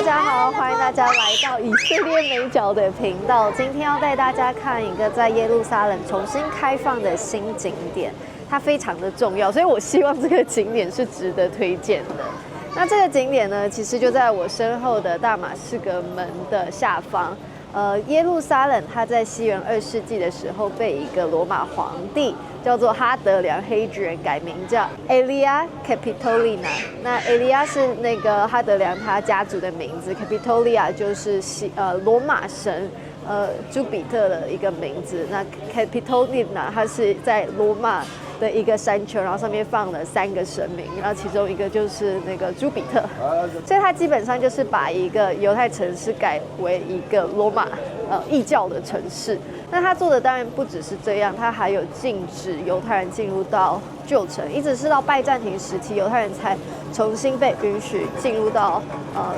大家好，欢迎大家来到以色列美角的频道。今天要带大家看一个在耶路撒冷重新开放的新景点，它非常的重要，所以我希望这个景点是值得推荐的。那这个景点呢，其实就在我身后的大马士革门的下方。耶路撒冷它在西元2世纪的时候被一个罗马皇帝叫做哈德良 Hadrian 改名叫 Aelia Capitolina。那 Aelia 是那个哈德良他家族的名字 ，Capitolia 就是罗马神朱比特的一个名字。那 Capitolina 它是在罗马的一个山丘，然后上面放了3个神明，然后其中一个就是那个朱比特，所以它基本上就是把一个犹太城市改为一个罗马异教的城市。那他做的当然不只是这样，他还有禁止犹太人进入到旧城，一直是到拜占庭时期，犹太人才重新被允许进入到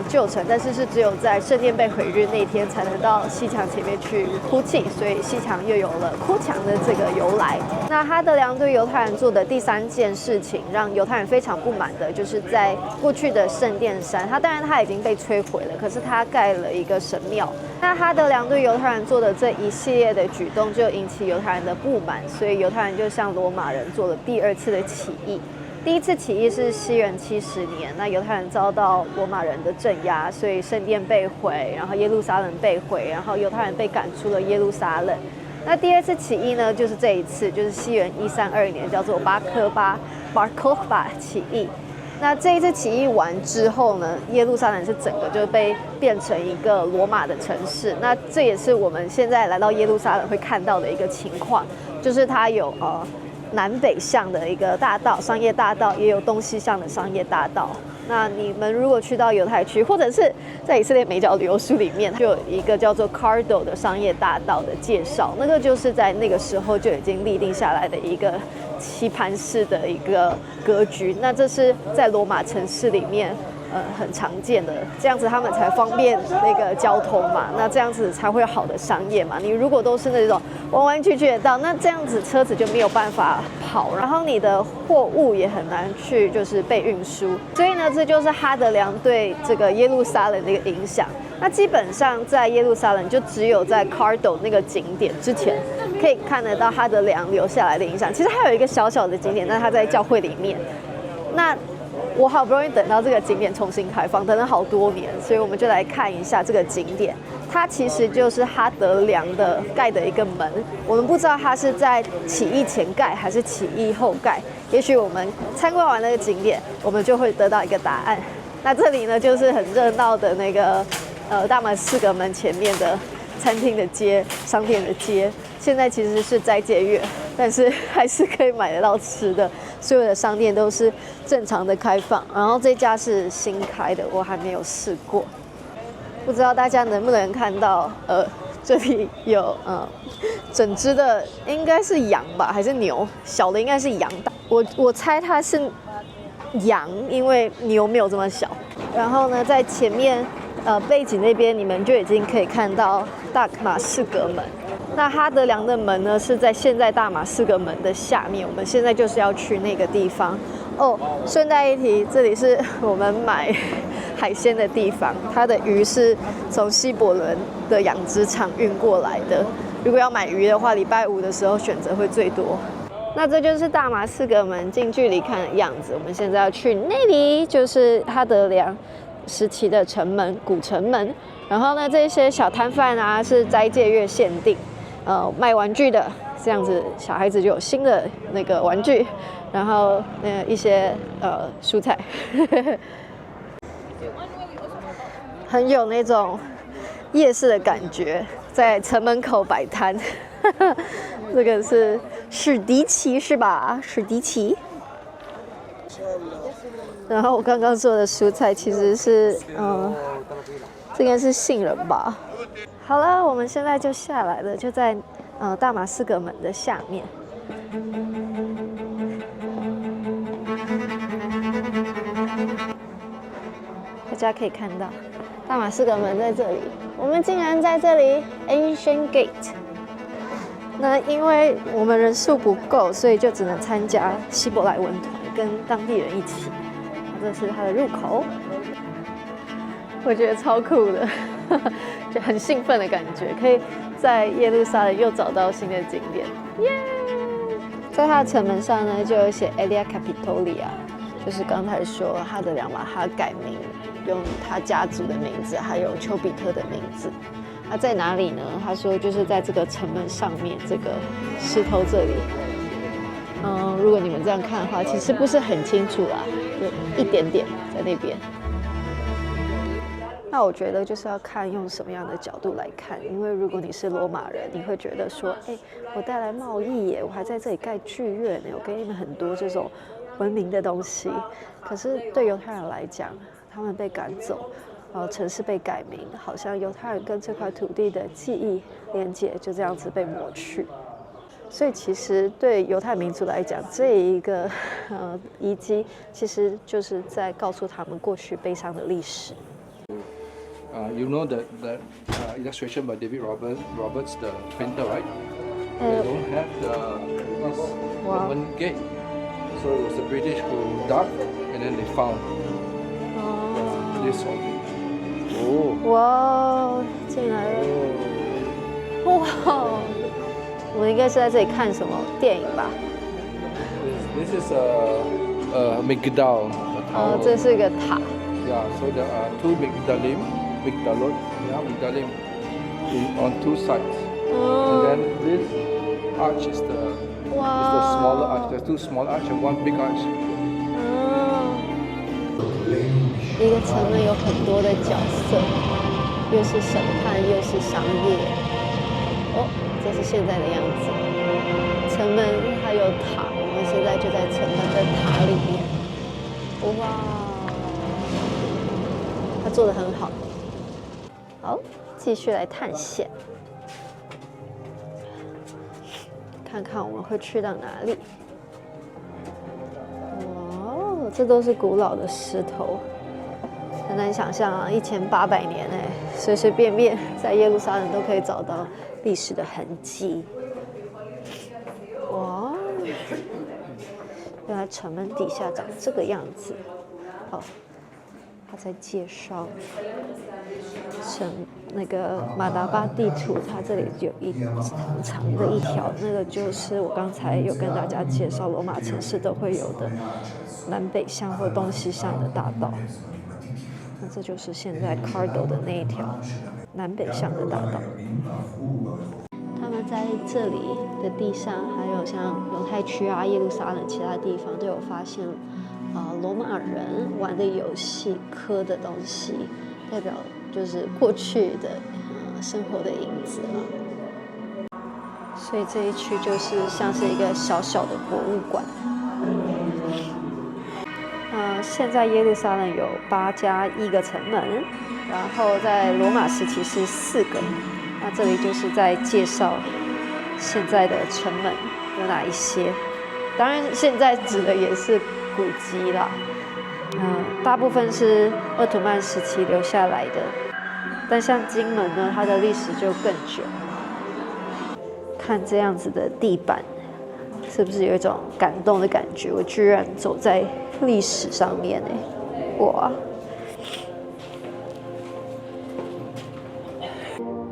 旧城，但是只有在圣殿被毁日那天才能到西墙前面去哭泣，所以西墙又有了哭墙的这个由来。那哈德良对犹太人做的第3件事情，让犹太人非常不满的，就是在过去的圣殿山，当然它已经被摧毁了，可是他盖了一个神庙。那哈德良对犹太人做的这一系列的举动，就引起犹太人的不满，所以犹太人就向罗马人做了第2次的起义。第1次起义是西元70年，那犹太人遭到罗马人的镇压，所以圣殿被毁，然后耶路撒冷被毁，然后犹太人被赶出了耶路撒冷。那第2次起义呢，就是这一次，就是西元132年，叫做bar Kokhba起义。那这一次起义完之后呢，耶路撒冷是整个就被变成一个罗马的城市。那这也是我们现在来到耶路撒冷会看到的一个情况，就是它有南北向的一个大道，商业大道，也有东西向的商业大道。那你们如果去到犹太区，或者是在以色列美角旅游书里面，就有一个叫做 Cardo 的商业大道的介绍，那个就是在那个时候就已经立定下来的一个棋盘式的一个格局。那这是在罗马城市里面很常见的，这样子他们才方便那个交通嘛，那这样子才会有好的商业嘛。你如果都是那种弯弯曲曲的道，那这样子车子就没有办法跑，然后你的货物也很难去就是被运输。所以呢，这就是哈德良对这个耶路撒冷的一个影响。那基本上在耶路撒冷就只有在 Cardo 那个景点之前可以看得到哈德良留下来的影响。其实还有一个小小的景点，但它在教会里面。那我好不容易等到这个景点重新开放，等了好多年，所以我们就来看一下这个景点。它其实就是哈德良的盖的一个门，我们不知道它是在起义前盖还是起义后盖。也许我们参观完那个景点，我们就会得到一个答案。那这里呢，就是很热闹的那个大马士革门前面的餐厅的街、商店的街。现在其实是斋戒月，但是还是可以买得到吃的，所有的商店都是正常的开放。然后这家是新开的，我还没有试过，不知道大家能不能看到，这里有整只的应该是羊吧，还是牛？小的应该是羊，我猜它是羊，因为牛没有这么小。然后呢，在前面背景那边，你们就已经可以看到大马士革门。那哈德良的门呢，是在现在大马士革门的下面。我们现在就是要去那个地方哦。顺带一提，这里是我们买海鲜的地方，它的鱼是从希伯伦的养殖场运过来的。如果要买鱼的话，礼拜5的时候选择会最多。那这就是大马士革门近距离看的样子。我们现在要去那里，就是哈德良时期的城门，古城门。然后呢，这些小摊贩啊是斋戒月限定。卖玩具的，这样子小孩子就有新的那个玩具，然后一些蔬菜，很有那种夜市的感觉，在城门口摆摊。这个是史迪奇是吧？史迪奇。然后我刚刚说的蔬菜其实是这应该是杏仁吧。好了，我们现在就下来了，就在大马士革门的下面。大家可以看到大马士革门在这里，我们竟然在这里 Ancient Gate。那因为我们人数不够，所以就只能参加希伯来文团，跟当地人一起。这是它的入口。我觉得超酷的，就很兴奋的感觉，可以在耶路撒冷又找到新的景点，耶！在它的城门上呢，就有写 Elia Capitolia， 就是刚才说他的两马他改名，用他家族的名字，还有丘比特的名字。他在哪里呢？他说就是在这个城门上面这个石头这里。如果你们这样看的话，其实不是很清楚啦，就一点点在那边。那我觉得就是要看用什么样的角度来看，因为如果你是罗马人，你会觉得说，我带来贸易耶，我还在这里盖剧院呢，我给你们很多这种文明的东西。可是对犹太人来讲，他们被赶走，城市被改名，好像犹太人跟这块土地的记忆连接就这样子被抹去。所以其实对犹太民族来讲，这一个遗迹其实就是在告诉他们过去悲伤的历史。You know that illustration by David Roberts, the painter, right? They don't have this Roman gate, so it was the British who dug and then they found this one. 哇，进来了！哇，我们应该是在这里看什么电影吧 This is a Migdal. 这是一个塔。Yeah, so there are two Migdalim on two sides. And then this arch is the smaller arch. There's two small arch and one big arch. 一个城门有很多的角色，又是审判，又是商业。这是现在的样子。城门还有塔，我们现在就在城门的塔里面。哇，他做得很好。好，继续来探险，看看我们会去到哪里。哇，这都是古老的石头，很难想象啊，1800年随随便便在耶路撒冷都可以找到历史的痕迹。哇，原来城门底下长这个样子。好，他在介绍那个马达巴地图，它这里有长长的一条，那个就是我刚才有跟大家介绍罗马城市都会有的南北向或东西向的大道。那这就是现在 Cardo 的那一条南北向的大道。他们在这里的地上，还有像犹太区啊、耶路撒冷其他地方，都有发现罗马人玩的游戏刻的东西，代表就是过去的生活的影子嘛。所以这一区就是像是一个小小的博物馆。现在耶路撒冷有8+1个城门，然后在罗马时期是4个。那这里就是在介绍现在的城门有哪一些。当然，现在指的也是古迹啦。大部分是鄂图曼时期留下来的，但像金门呢，它的历史就更久。看这样子的地板，是不是有一种感动的感觉？我居然走在历史上面哇！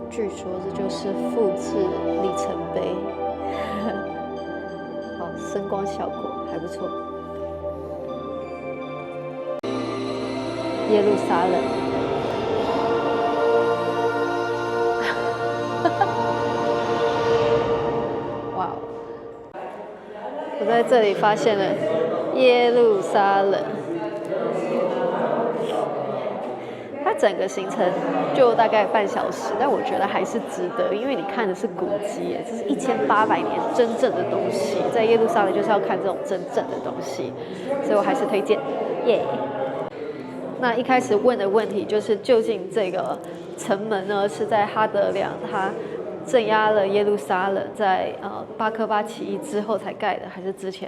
据说这就是复制里程碑，好，声光效果还不错。耶路撒冷，哇！我在这里发现了耶路撒冷。它整个行程就大概半小时，但我觉得还是值得，因为你看的是古迹，这是1800年真正的东西，在耶路撒冷就是要看这种真正的东西，所以我还是推荐，耶。那一开始问的问题就是，究竟这个城门呢是在哈德良他镇压了耶路撒冷，在巴科巴起义之后才盖的，还是之前？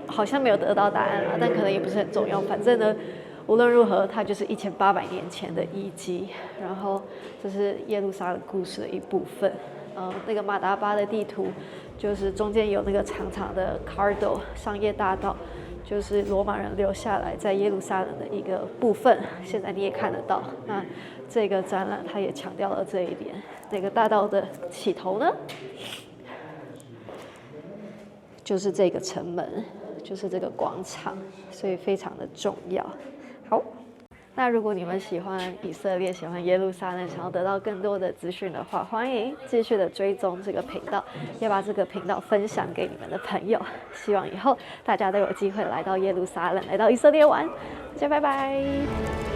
好像没有得到答案啊，但可能也不是很重要。反正呢，无论如何，它就是1800年前的遗迹。然后这是耶路撒冷故事的一部分。那个马达巴的地图，就是中间有那个长长的 Cardo 商业大道，就是罗马人留下来在耶路撒冷的一个部分，现在你也看得到。那这个展览它也强调了这一点。那个大道的起头呢，就是这个城门，就是这个广场，所以非常的重要。好。那如果你们喜欢以色列、喜欢耶路撒冷，想要得到更多的资讯的话，欢迎继续的追踪这个频道，也把这个频道分享给你们的朋友。希望以后大家都有机会来到耶路撒冷，来到以色列玩。大家拜拜。